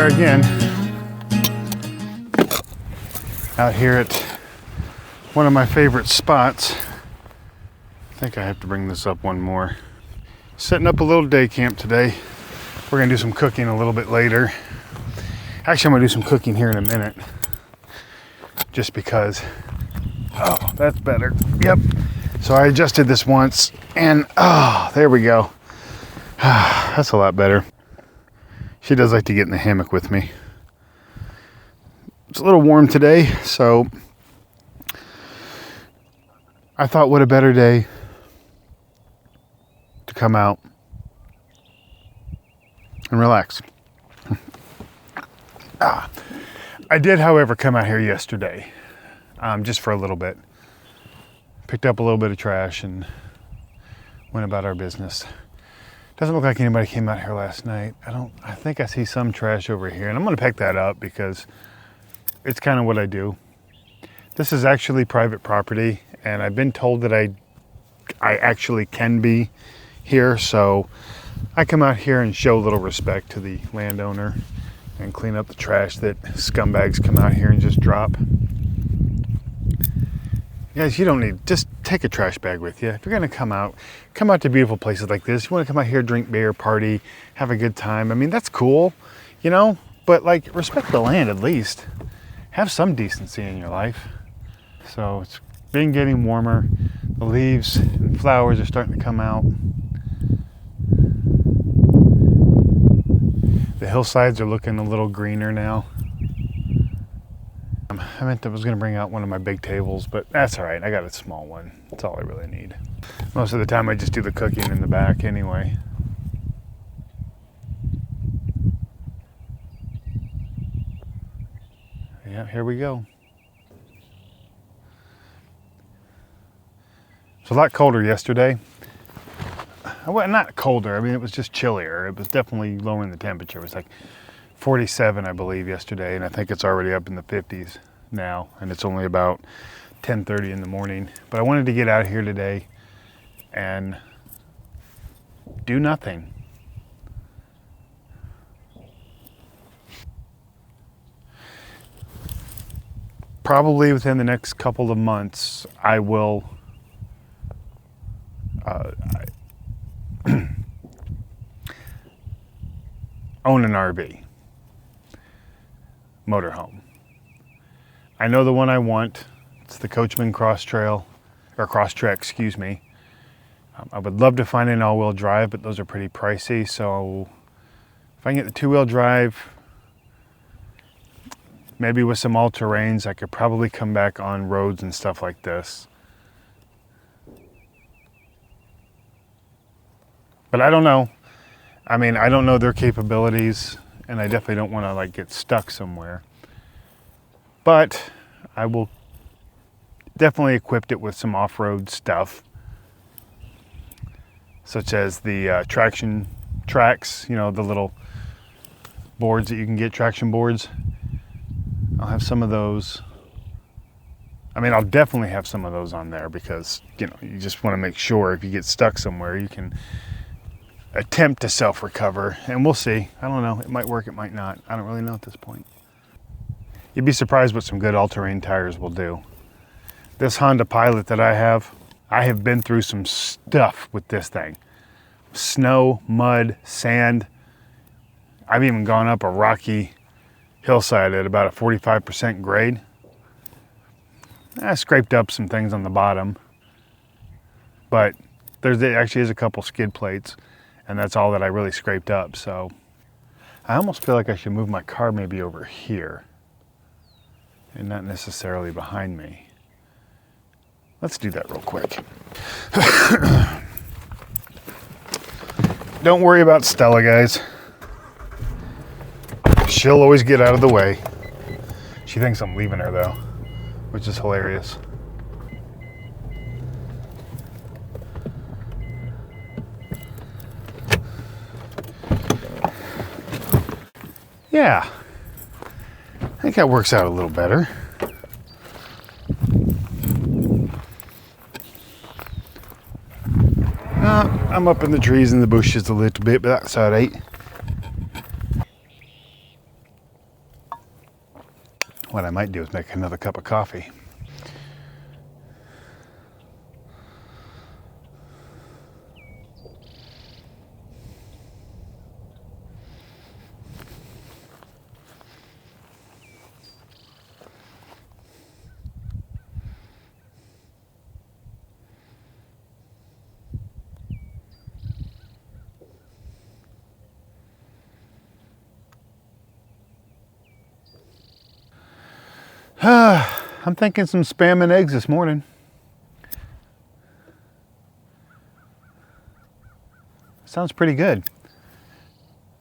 are again, out here at one of my favorite spots. I think I have to bring this up one more. Setting up a little day camp today. We're gonna do some cooking a little bit later. Actually, I'm gonna do some cooking here in a minute. Just because, oh, that's better. Yep. So I adjusted this once and, oh, there we go. That's a lot better. She does like to get in the hammock with me. It's a little warm today, so I thought what a better day to come out and relax. I did, however, come out here yesterday, just for a little bit. Picked up a little bit of trash and went about our business. Doesn't look like anybody came out here last night. I think I see some trash over here, and I'm gonna pick that up because it's kind of what I do. This is actually private property, and I've been told that I actually can be here, so I come out here and show a little respect to the landowner and clean up the trash that scumbags come out here and just drop. Guys, you don't need, just take a trash bag with you. If you're gonna come out to beautiful places like this, you wanna come out here, drink beer, party, have a good time. I mean, that's cool, you know, but like, respect the land at least. Have some decency in your life. So it's been getting warmer. The leaves and flowers are starting to come out. The hillsides are looking a little greener now. I was gonna bring out one of my big tables, but that's all right. I got a small one. That's all I really need. Most of the time I just do the cooking in the back anyway. Yeah, here we go. It's a lot colder yesterday. Well, not colder, I mean, it was just chillier. It was definitely lowering the temperature. It was like 47, I believe, yesterday, and I think it's already up in the 50s now, and it's only about 10:30 in the morning. But I wanted to get out here today and do nothing. Probably within the next couple of months, I will own an RV, motorhome. I know the one I want. It's the Coachman Cross Trail, or Cross Trek, excuse me. I would love to find an all-wheel drive, but those are pretty pricey. So if I can get the two-wheel drive, maybe with some all-terrains, I could probably come back on roads and stuff like this. But I don't know. I mean, I don't know their capabilities, and I definitely don't want to like get stuck somewhere. But I will definitely equip it with some off-road stuff, such as the traction tracks, you know, the little boards that you can get, traction boards. I'll have some of those. I mean, I'll definitely have some of those on there because, you know, you just want to make sure if you get stuck somewhere, you can attempt to self-recover, and we'll see. I don't know. It might work, it might not. I don't really know at this point. You'd be surprised what some good all-terrain tires will do. This Honda Pilot that I have been through some stuff with this thing. Snow, mud, sand. I've even gone up a rocky hillside at about a 45% grade. I scraped up some things on the bottom, but there actually is a couple skid plates, and that's all that I really scraped up. So I almost feel like I should move my car maybe over here and not necessarily behind me. Let's do that real quick. Don't worry about Stella, guys. She'll always get out of the way. She thinks I'm leaving her though, which is hilarious. Yeah, I think that works out a little better. I'm up in the trees and the bushes a little bit, but that's all right. What I might do is make another cup of coffee. I'm thinking some Spam and eggs this morning. Sounds pretty good.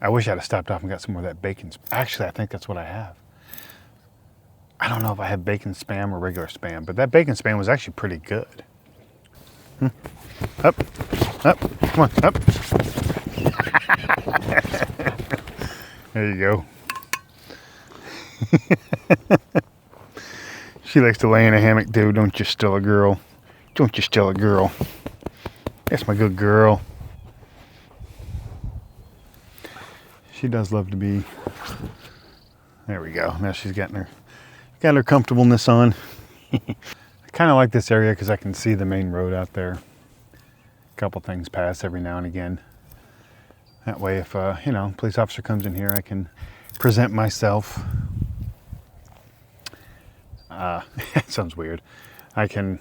I wish I'd have stopped off and got some more of that bacon. Actually, I think that's what I have. I don't know if I have bacon Spam or regular Spam, but that bacon Spam was actually pretty good. Up, up, come on, up. There you go. She likes to lay in a hammock too. Don't you steal a girl. Don't you steal a girl. That's my good girl. She does love to be. There we go. Now she's got her comfortableness on. I kind of like this area because I can see the main road out there. A couple things pass every now and again. That way, if police officer comes in here, I can present myself. It sounds weird. I can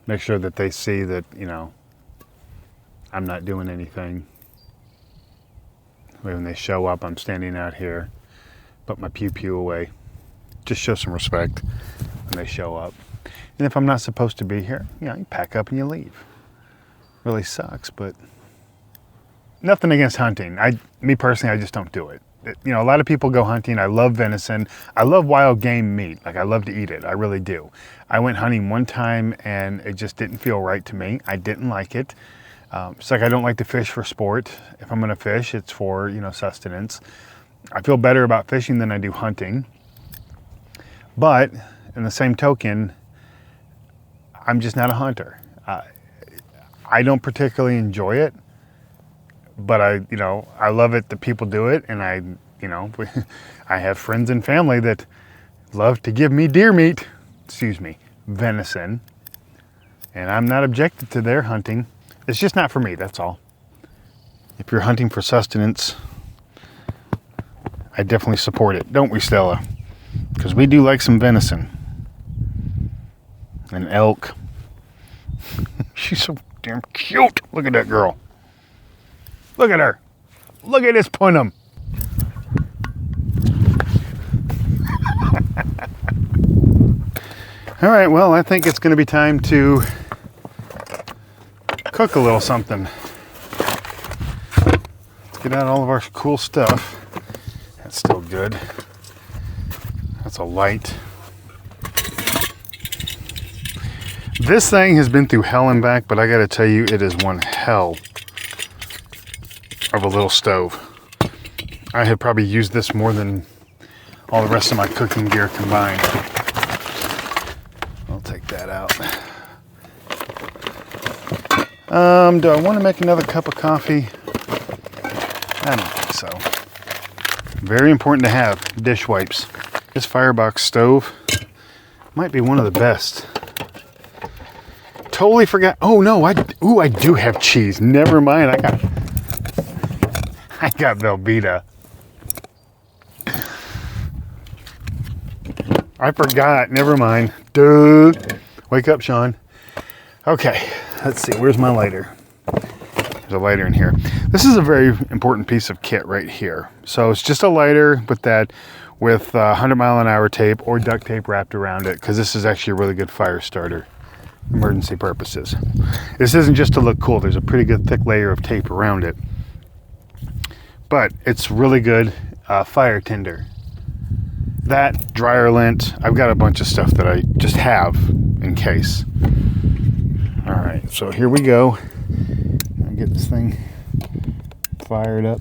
make sure that they see that, I'm not doing anything. When they show up, I'm standing out here, put my pew away. Just show some respect when they show up. And if I'm not supposed to be here, you pack up and you leave. Really sucks, but nothing against hunting. Me personally, I just don't do it. A lot of people go hunting. I love venison. I love wild game meat. Like, I love to eat it. I really do. I went hunting one time and it just didn't feel right to me. I didn't like it. It's like I don't like to fish for sport. If I'm going to fish, it's for, sustenance. I feel better about fishing than I do hunting. But in the same token, I'm just not a hunter. I don't particularly enjoy it. But I love it that people do it, and I have friends and family that love to give me venison, and I'm not objected to their hunting. It's just not for me, that's all. If you're hunting for sustenance, I definitely support it, don't we, Stella? Because we do like some venison. And elk. She's so damn cute. Look at that girl. Look at her. Look at this punum. All right, well, I think it's going to be time to cook a little something. Let's get out all of our cool stuff. That's still good. That's a light. This thing has been through hell and back, but I got to tell you, it is one hell of a little stove. I have probably used this more than all the rest of my cooking gear combined. I'll take that out. Do I want to make another cup of coffee? I don't think so. Very important to have dish wipes. This Firebox stove might be one of the best. Totally forgot. Oh no, I do have cheese. Never mind. I got Velveeta. I forgot. Never mind. Duh. Wake up, Sean. Okay, let's see. Where's my lighter? There's a lighter in here. This is a very important piece of kit right here. So it's just a lighter with 100-mile-an-hour tape or duct tape wrapped around it, because this is actually a really good fire starter. Emergency purposes. This isn't just to look cool. There's a pretty good thick layer of tape around it. But it's really good fire tinder. That, dryer lint, I've got a bunch of stuff that I just have in case. All right, so here we go. I'll get this thing fired up.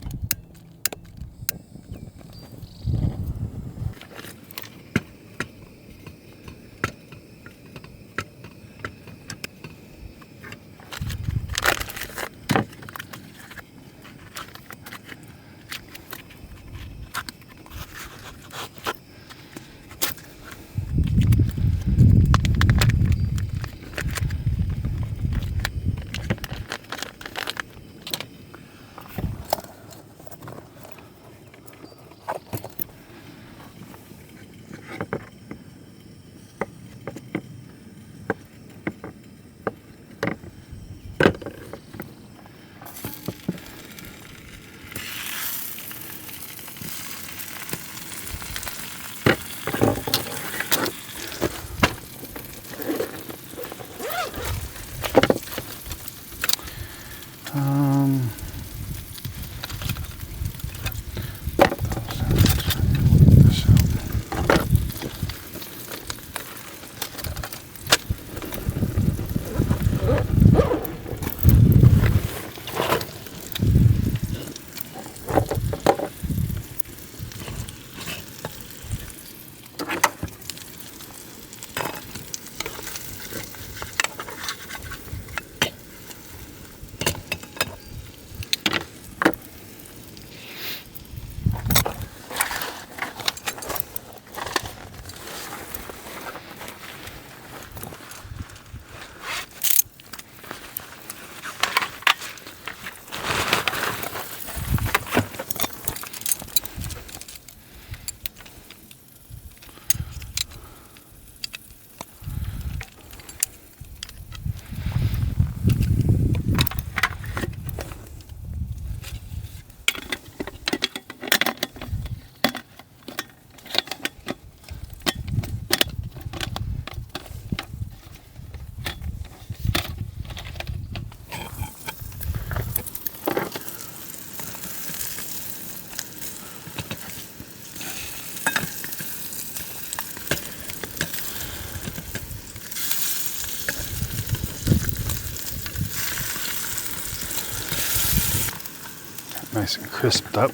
Nice and crisped up.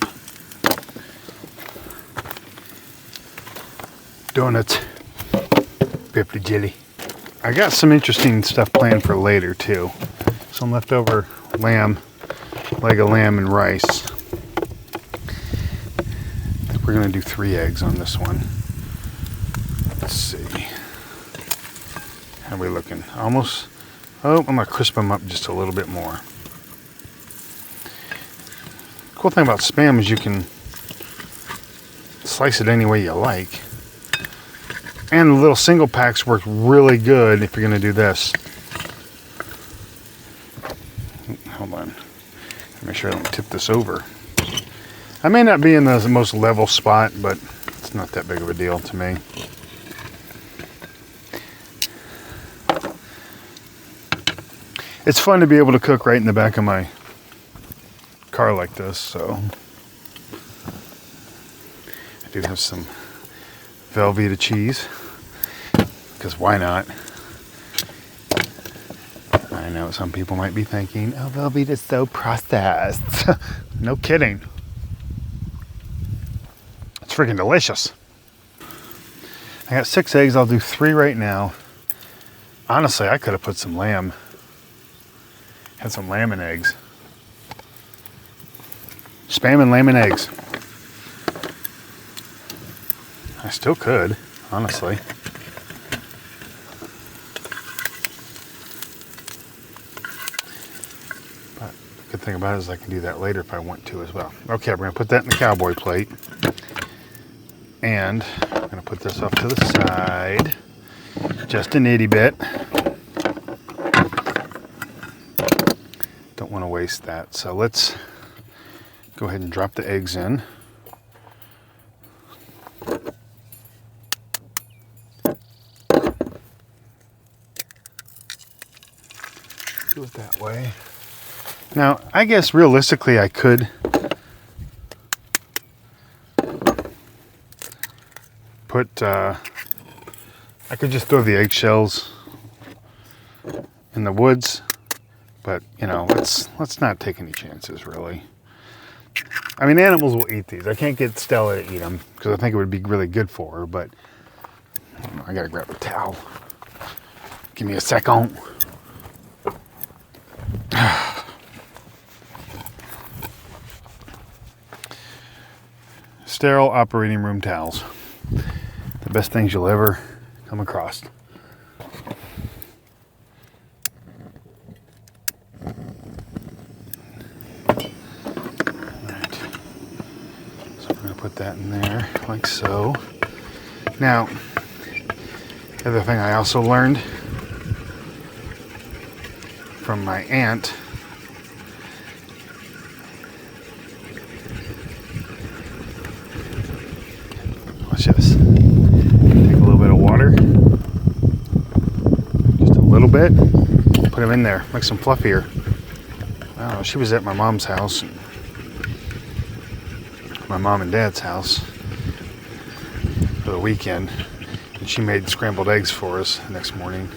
Donuts. Pepper jelly. I got some interesting stuff planned for later too. Some leftover lamb, leg of lamb and rice. We're gonna do 3 eggs on this one. Let's see. How are we looking? Almost. Oh, I'm gonna crisp them up just a little bit more. Cool thing about Spam is you can slice it any way you like. And the little single packs work really good if you're gonna do this. Hold on. Make sure I don't tip this over. I may not be in the most level spot, but it's not that big of a deal to me. It's fun to be able to cook right in the back of my car like this, so. I do have some Velveeta cheese, because why not? I know some people might be thinking, oh, Velveeta is so processed. No kidding. It's freaking delicious. I got 6 eggs. I'll do 3 right now. Honestly, I could have put some lamb. Had some lamb and eggs. Spam and lamb and eggs. I still could, honestly. But the good thing about it is I can do that later if I want to as well. Okay, we're going to put that in the cowboy plate. And I'm going to put this off to the side. Just an itty bit. Don't want to waste that. So let's go ahead and drop the eggs in. Do it that way. Now, I guess realistically I could put, I could just throw the eggshells in the woods, but you know, let's not take any chances really. I mean, animals will eat these. I can't get Stella to eat them because I think it would be really good for her, but I gotta grab a towel. Give me a second. Sterile operating room towels. The best things you'll ever come across. Alright. So we're going to put that in there like so. Now, the other thing I also learned from my aunt, watch this. Take a little bit of water, just a little bit, put them in there, make them fluffier. I don't know, she was at my mom's house, my mom and dad's house for the weekend, and she made scrambled eggs for us the next morning.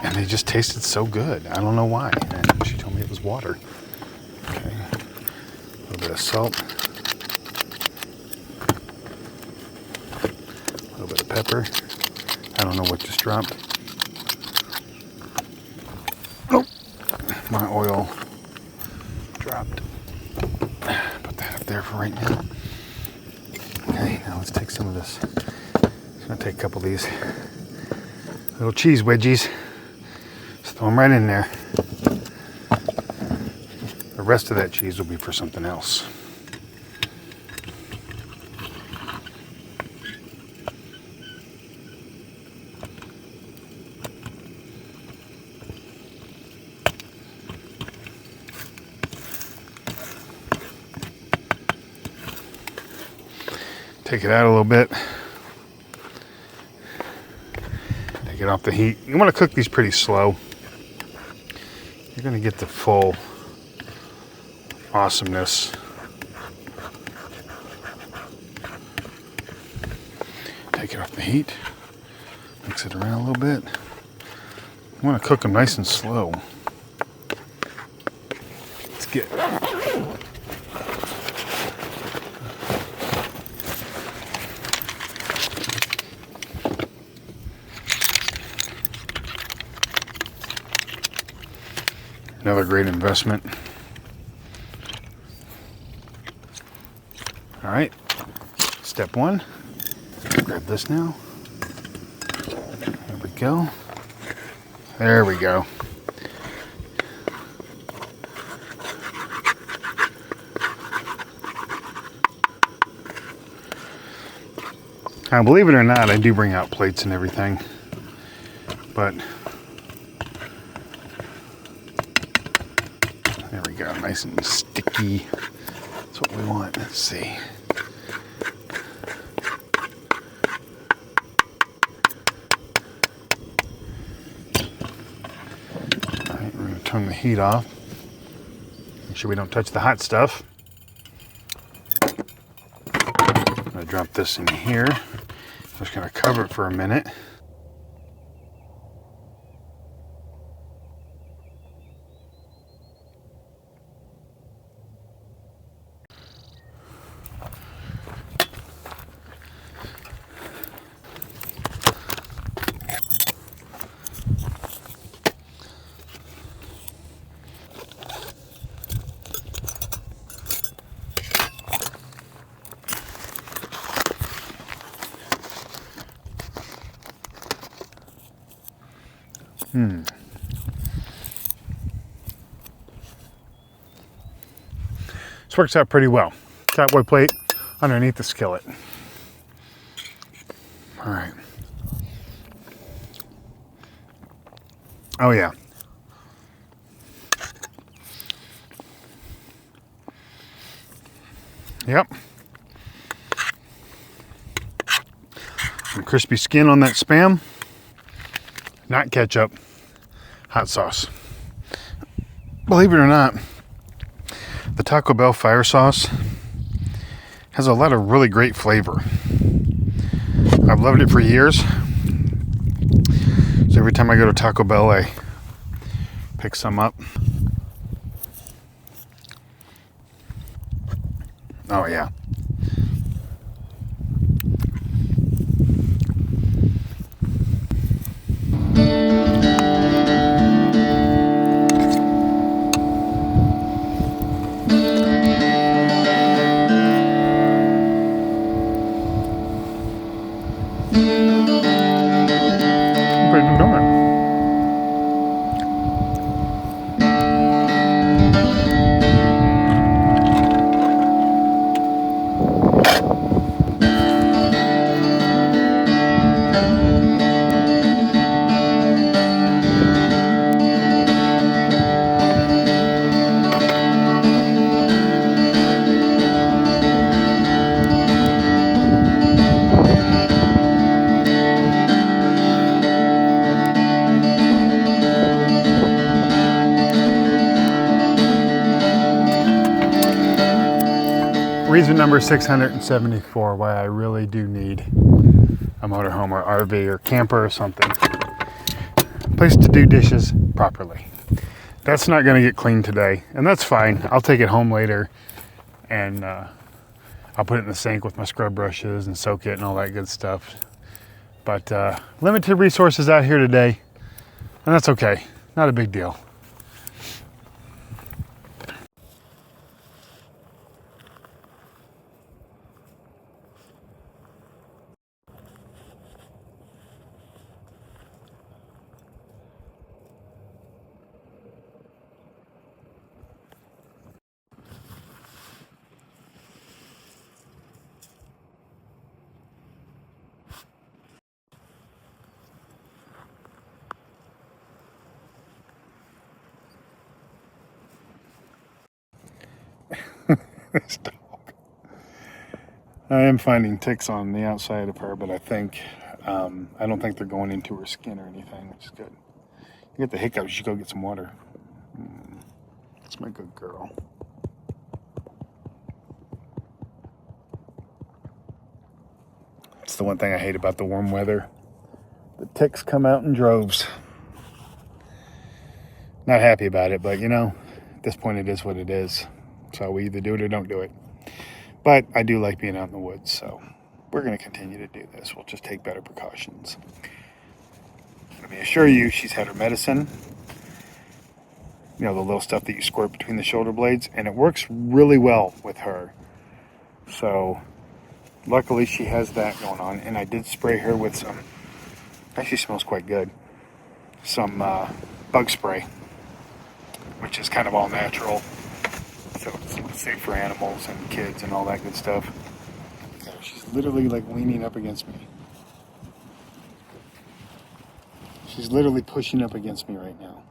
And they just tasted so good. I don't know why. And she told me it was water. Okay. A little bit of salt. A little bit of pepper. I don't know what just dropped. Oh, my oil dropped. Put that up there for right now. Okay, now let's take some of this. I'm going to take a couple of these little cheese wedgies. Throw them right in there. The rest of that cheese will be for something else. Take it out a little bit. Take it off the heat. You want to cook these pretty slow. You're going to get the full awesomeness. Take it off the heat. Mix it around a little bit. You want to cook them nice and slow. Let's get Another great investment. All right, step one, grab this now. There we go. There we go. Now, believe it or not, I do bring out plates and everything, but there we go, nice and sticky. That's what we want. Let's see. All right, we're going to turn the heat off. Make sure we don't touch the hot stuff. I'm going to drop this in here. I'm just going to cover it for a minute. This works out pretty well. Catboy plate underneath the skillet. All right. Oh yeah. Yep. Some crispy skin on that Spam. Not ketchup, hot sauce. Believe it or not, the Taco Bell fire sauce has a lot of really great flavor. I've loved it for years. So every time I go to Taco Bell, I pick some up. Oh yeah. Reason number 674 why I really do need a motorhome or RV or camper or something. Place to do dishes properly. That's not going to get cleaned today, and that's fine. I'll take it home later and I'll put it in the sink with my scrub brushes and soak it and all that good stuff. But limited resources out here today, and that's okay. Not a big deal. This dog. I am finding ticks on the outside of her, but I think I don't think they're going into her skin or anything, which is good. You get the hiccups, you should go get some water. That's my good girl. It's the one thing I hate about the warm weather. The ticks come out in droves. Not happy about it, but you know, at this point it is what it is. So we either do it or don't do it. But I do like being out in the woods, so we're going to continue to do this. We'll just take better precautions. Let me assure you, she's had her medicine. you know, the little stuff that you squirt between the shoulder blades, and it works really well with her. So luckily she has that going on, and I did spray her with some, actually smells quite good, some bug spray, which is kind of all natural, so it's safe for animals and kids and all that good stuff. She's literally like leaning up against me. She's literally pushing up against me right now.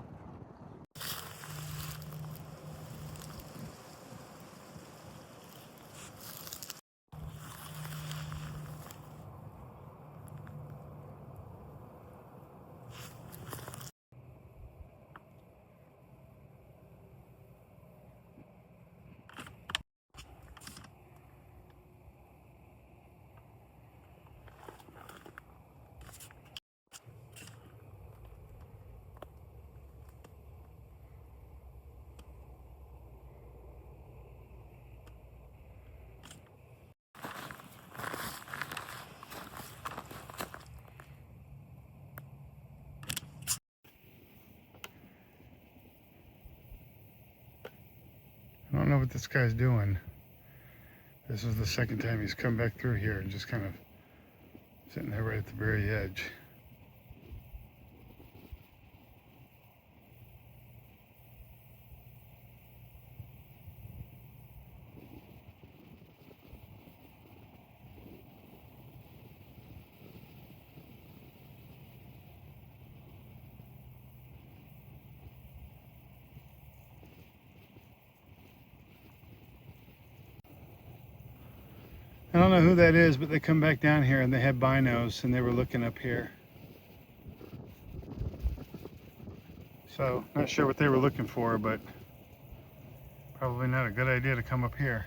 I don't know what this guy's doing. This is the second time he's come back through here and just kind of sitting there right at the very edge. I don't know who that is, but they come back down here and they had binos and they were looking up here. So, not sure what they were looking for, but probably not a good idea to come up here.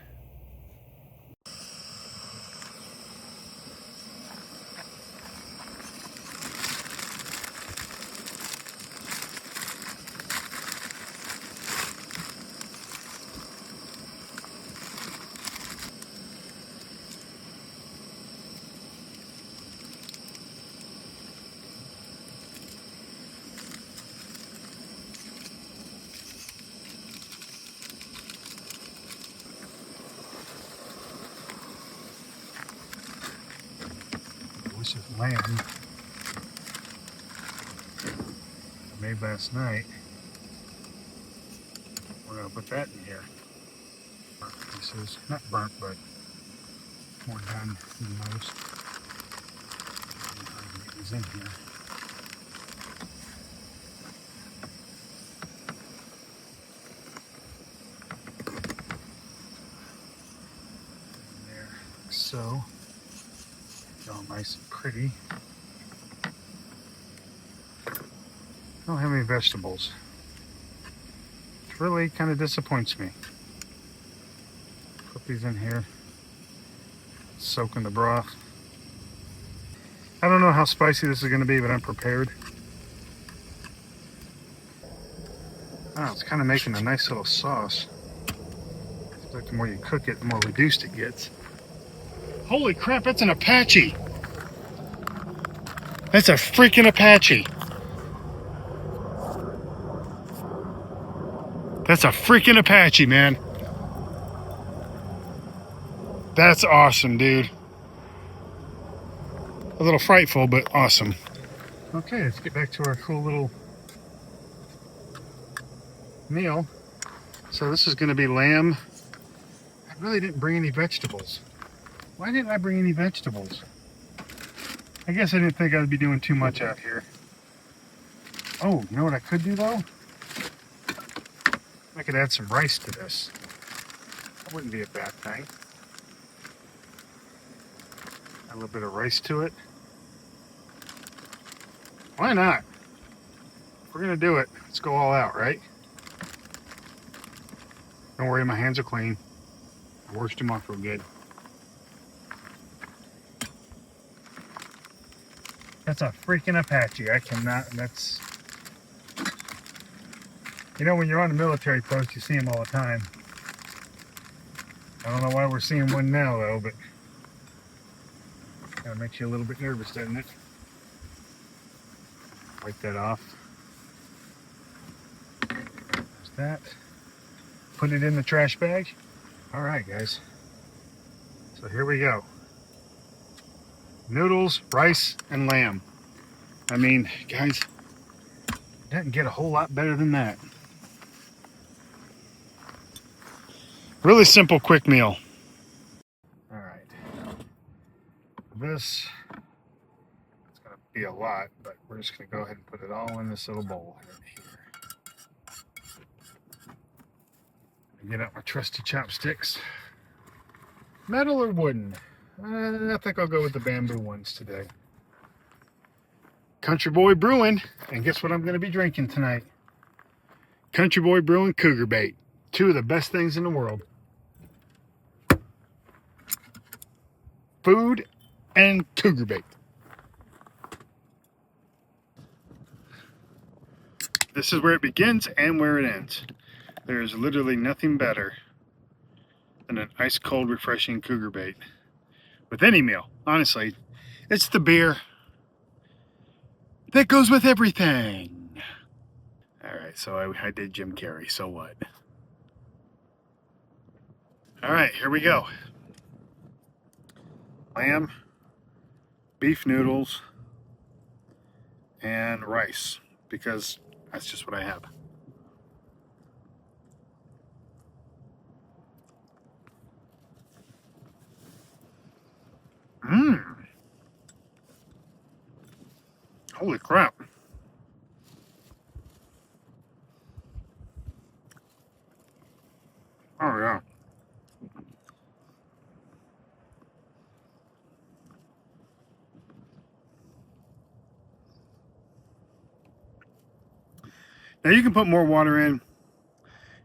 This is lamb I made last night. We're gonna put that in here. Burnt pieces, not burnt, but more done than most. Get these in here. There, like so. All nice and pretty. Don't have any vegetables. It really kind of disappoints me. Put these in here. Soak in the broth. I don't know how spicy this is going to be, but I'm prepared. Oh, it's kind of making a nice little sauce. It's like the more you cook it, the more reduced it gets. Holy crap, that's an Apache! That's a freaking Apache! That's a freaking Apache, man. That's awesome, dude. A little frightful, but awesome. Okay, let's get back to our cool little meal. So this is going to be lamb. I really didn't bring any vegetables. Why didn't I bring any vegetables? I guess I didn't think I'd be doing too much out here. Oh, you know what I could do though? I could add some rice to this. That wouldn't be a bad thing. Add a little bit of rice to it. Why not? If we're gonna do it, let's go all out, right? Don't worry, my hands are clean. I washed them off real good. That's a freaking Apache. I cannot, that's... You know, when you're on a military post, you see them all the time. I don't know why we're seeing one now, though, but... That makes you a little bit nervous, doesn't it? Wipe that off. There's that. Put it in the trash bag. All right, guys. So here we go. Noodles, rice, and lamb. I mean, guys, it doesn't get a whole lot better than that. Really simple, quick meal. All right. This is going to be a lot, but we're just going to go ahead and put it all in this little bowl here. Get out my trusty chopsticks. Metal or wooden? I think I'll go with the bamboo ones today. Country Boy Brewing, and guess what I'm going to be drinking tonight? Country Boy Brewing Cougar Bait. Two of the best things in the world. Food and cougar bait. This is where it begins and where it ends. There is literally nothing better than an ice cold refreshing cougar bait with any meal. Honestly, it's the beer that goes with everything. All right, so I did Jim Carrey, so what? All right, here we go. Lamb, beef noodles, and rice, because that's just what I have. Mmm. Holy crap. Oh yeah. Now you can put more water in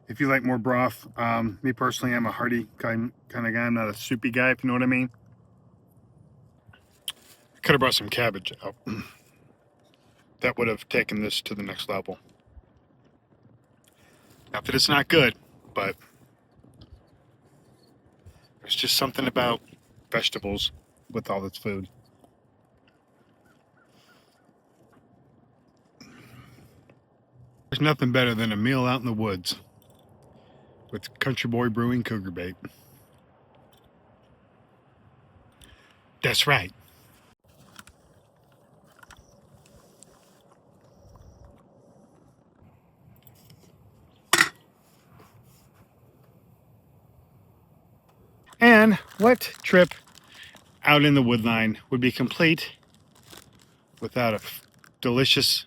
if you like more broth. Me personally, I'm a hearty kind of guy. I'm not a soupy guy, if you know what I mean. I could have brought some cabbage out. That would have taken this to the next level. Not that it's not good, but there's just something about vegetables with all its food. There's nothing better than a meal out in the woods with Country Boy Brewing Cougar Bait. That's right. And what trip out in the woodline would be complete without a delicious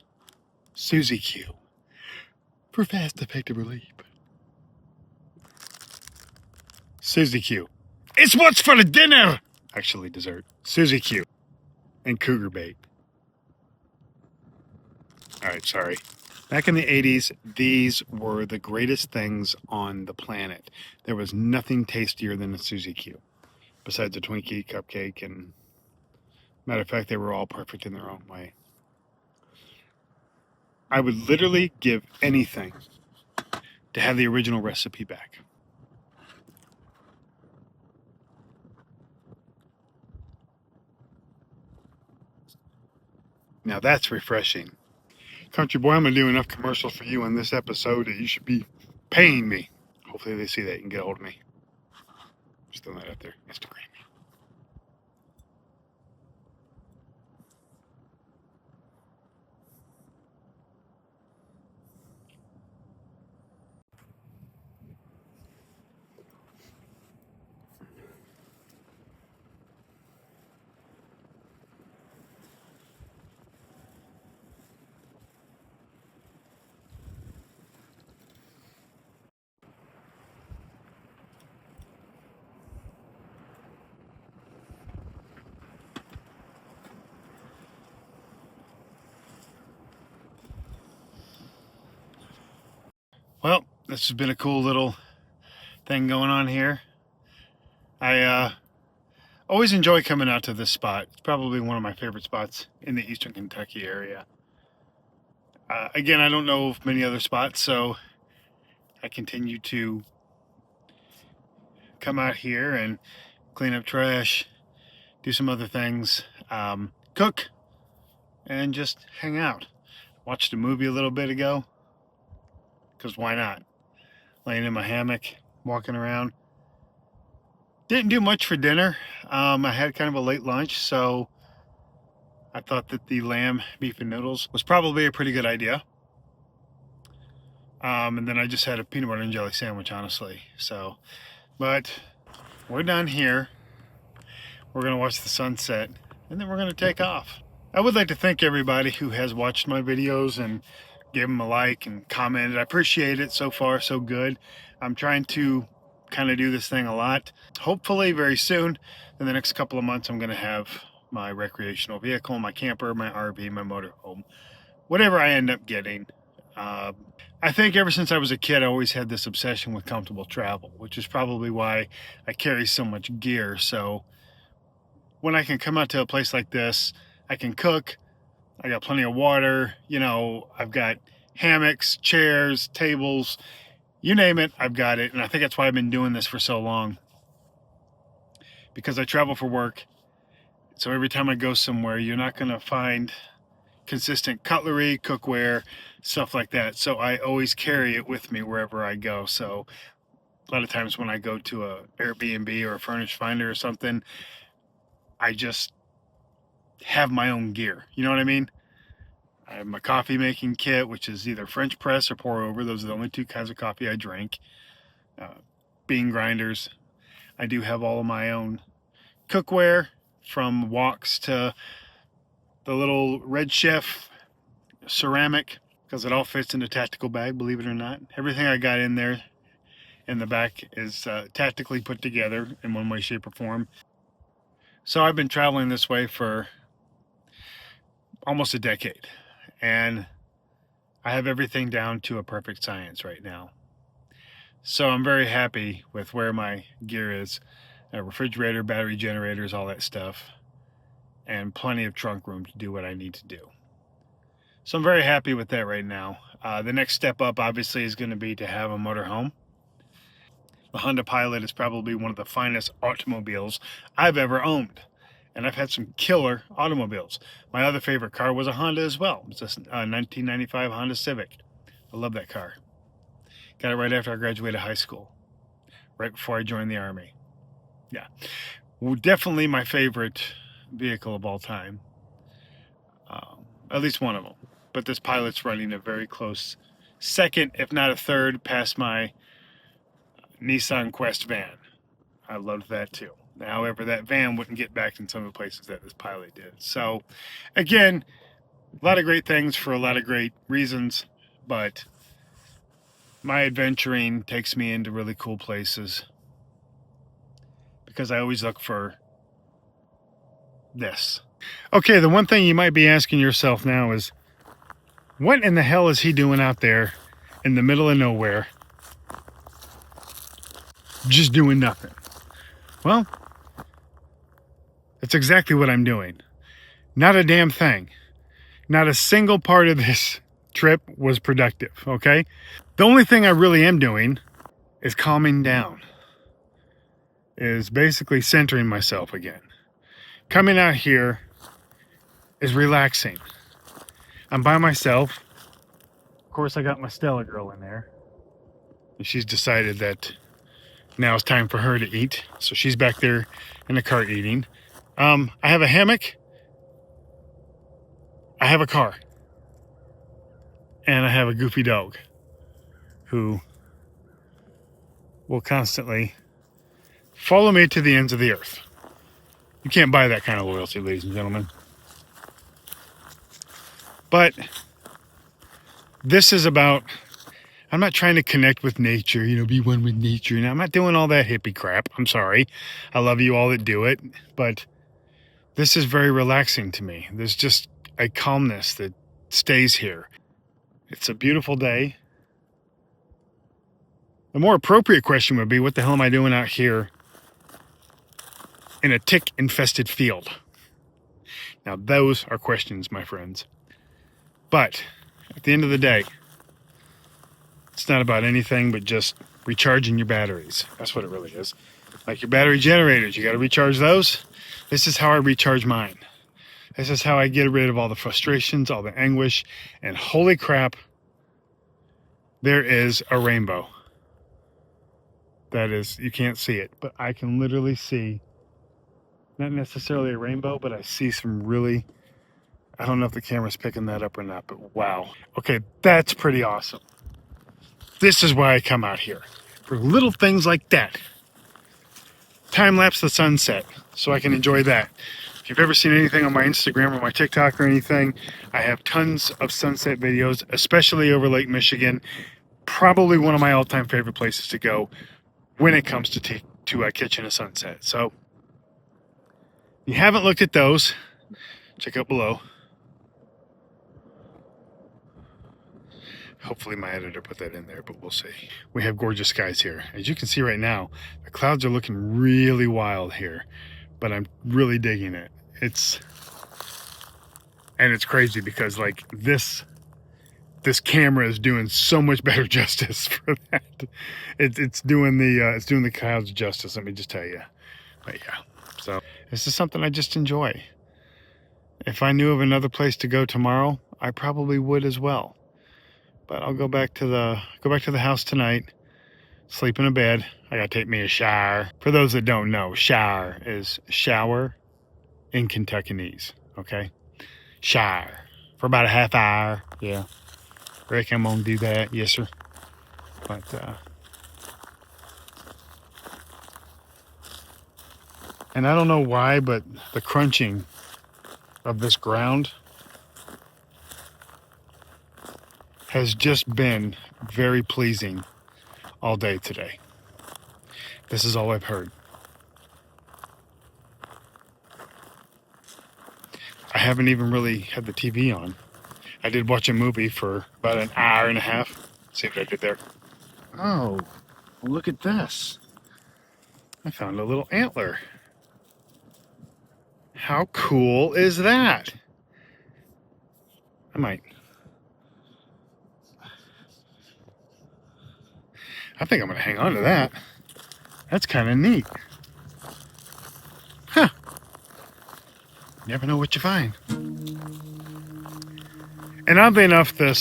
Suzy Q for fast, effective relief? Suzy Q. It's what's for the dinner! Actually, dessert. Suzy Q and Cougar Bait. All right, sorry. Back in the 80s, these were the greatest things on the planet. There was nothing tastier than a Suzy Q, besides a Twinkie, cupcake, and matter of fact, they were all perfect in their own way. I would literally give anything to have the original recipe back. Now that's refreshing. Country Boy, I'm going to do enough commercials for you in this episode that you should be paying me. Hopefully they see that and get a hold of me. Just throwing that out there. Instagram. Well, this has been a cool little thing going on here. I always enjoy coming out to this spot. It's probably one of my favorite spots in the Eastern Kentucky area. Again, I don't know of many other spots, so I continue to come out here and clean up trash, do some other things, cook, and just hang out. Watched a movie a little bit ago, because why not? laying in my hammock, walking around. Didn't do much for dinner. I had kind of a late lunch, so I thought that the lamb, beef, and noodles was probably a pretty good idea. And then I just had a peanut butter and jelly sandwich, honestly. So, but we're done here. We're gonna watch the sunset, and then we're gonna take off. I would like to thank everybody who has watched my videos and gave them a like and commented. I appreciate it. So far, so good. I'm trying to kind of do this thing a lot. Hopefully very soon, in the next couple of months, I'm gonna have my recreational vehicle, my camper, my RV, my motorhome, whatever I end up getting. I think ever since I was a kid, I always had this obsession with comfortable travel, which is probably why I carry so much gear. So when I can come out to a place like this, I can cook, I got plenty of water, you know, I've got hammocks, chairs, tables, you name it, I've got it. And I think that's why I've been doing this for so long, because I travel for work. So every time I go somewhere, you're not going to find consistent cutlery, cookware, stuff like that. So I always carry it with me wherever I go. So a lot of times when I go to a Airbnb or a furnished finder or something, I just have my own gear. You know what I mean? I have my coffee making kit, which is either French press or pour over. Those are the only two kinds of coffee I drink. Bean grinders. I do have all of my own cookware, from woks to the little Red Chef ceramic, because it all fits in a tactical bag, believe it or not. Everything I got in there in the back is tactically put together in one way, shape, or form. So I've been traveling this way for almost a decade, and I have everything down to a perfect science right now. So I'm very happy with where my gear is. A refrigerator, battery generators, all that stuff, and plenty of trunk room to do what I need to do. So I'm very happy with that right now. The next step up obviously is going to be to have a motorhome. The Honda Pilot is probably one of the finest automobiles I've ever owned. And I've had some killer automobiles. My other favorite car was a Honda as well. It's a 1995 Honda Civic. I love that car. Got it right after I graduated high school, right before I joined the Army. Yeah, well, definitely my favorite vehicle of all time. At least one of them. But this Pilot's running a very close second, if not a third, past my Nissan Quest van. I loved that too. However, that van wouldn't get back in some of the places that this Pilot did. So, again, a lot of great things for a lot of great reasons, but my adventuring takes me into really cool places, because I always look for this. Okay, the one thing you might be asking yourself now is, what in the hell is he doing out there in the middle of nowhere, just doing nothing? Well, that's exactly what I'm doing. Not a damn thing. Not a single part of this trip was productive, okay? The only thing I really am doing is calming down. Is basically centering myself again. Coming out here is relaxing. I'm by myself. Of course, I got my Stella girl in there. And she's decided that now it's time for her to eat. So she's back there in the cart eating. I have a hammock. I have a car. And I have a goofy dog who will constantly follow me to the ends of the earth. You can't buy that kind of loyalty, ladies and gentlemen. But this is about, I'm not trying to connect with nature, you know, be one with nature. And I'm not doing all that hippie crap. I'm sorry. I love you all that do it. But this is very relaxing to me. There's just a calmness that stays here. It's a beautiful day. The more appropriate question would be, what the hell am I doing out here in a tick-infested field? Now, those are questions, my friends. But at the end of the day, it's not about anything but just recharging your batteries. That's what it really is. Like your battery generators, you got to recharge those. This is how I recharge mine. This is how I get rid of all the frustrations, all the anguish, and holy crap, there is a rainbow. that is, you can't see it, but I can literally see, not necessarily a rainbow, but I see some really, I don't know if the camera's picking that up or not, but wow. Okay, that's pretty awesome. This is why I come out here, for little things like that. Time-lapse the sunset, so I can enjoy that. If you've ever seen anything on my Instagram or my TikTok or anything, I have tons of sunset videos, especially over Lake Michigan. Probably one of my all-time favorite places to go when it comes to catching a sunset. So, if you haven't looked at those, check out below. Hopefully my editor put that in there, but we'll see. We have gorgeous skies here. As you can see right now, the clouds are looking really wild here, but I'm really digging it. It's crazy because like this camera is doing so much better justice for that. It's doing the clouds justice, let me just tell you. But yeah, so this is something I just enjoy. If I knew of another place to go tomorrow, I probably would as well. But I'll go back to the house tonight, sleep in a bed. I gotta take me a shower. For those that don't know, shower is shower in Kentuckanese, okay? Shower for about a half hour. Yeah, Rick, I'm gonna do that. Yes, sir. But and I don't know why, but the crunching of this ground has just been very pleasing all day today. This is all I've heard. I haven't even really had the TV on. I did watch a movie for about an hour and a half. See what I did there? Oh, well, look at this. I found a little antler. How cool is that? I think I'm gonna hang on to that. That's kind of neat. Huh. Never know what you find. And oddly enough, the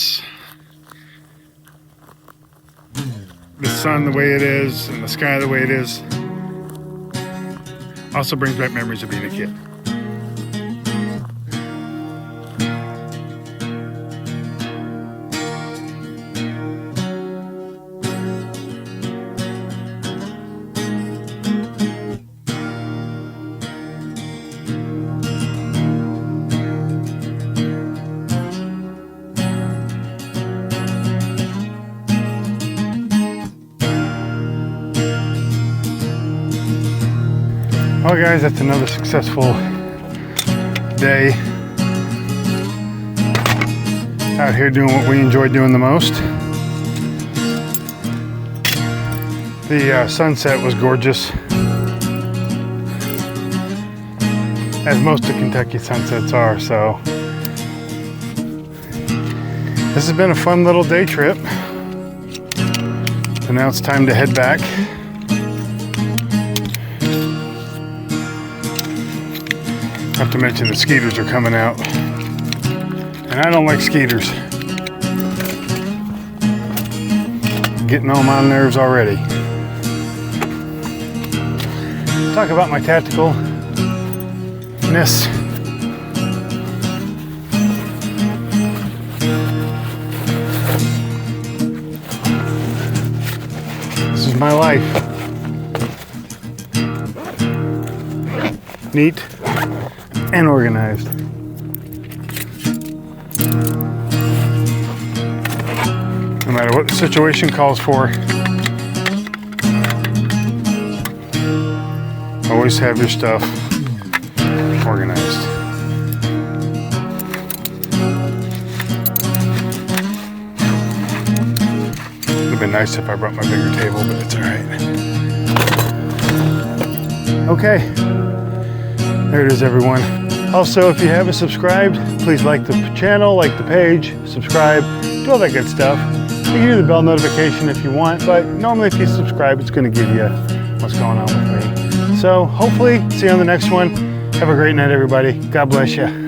sun the way it is and the sky the way it is also brings back memories of being a kid. Well guys, that's another successful day out here doing what we enjoy doing the most. The sunset was gorgeous, as most of Kentucky sunsets are, so this has been a fun little day trip. So now it's time to head back. Not to mention the skeeters are coming out, and I don't like skeeters. Getting on my nerves already. Talk about my tacticalness. This is my life. Neat and organized. No matter what the situation calls for, always have your stuff organized. It would have been nice if I brought my bigger table, but it's all right. Okay. There it is, everyone. Also, if you haven't subscribed, please like the channel, like the page, subscribe, do all that good stuff. You can do the bell notification if you want, but normally if you subscribe, it's going to give you what's going on with me. So hopefully, see you on the next one. Have a great night, everybody. God bless you.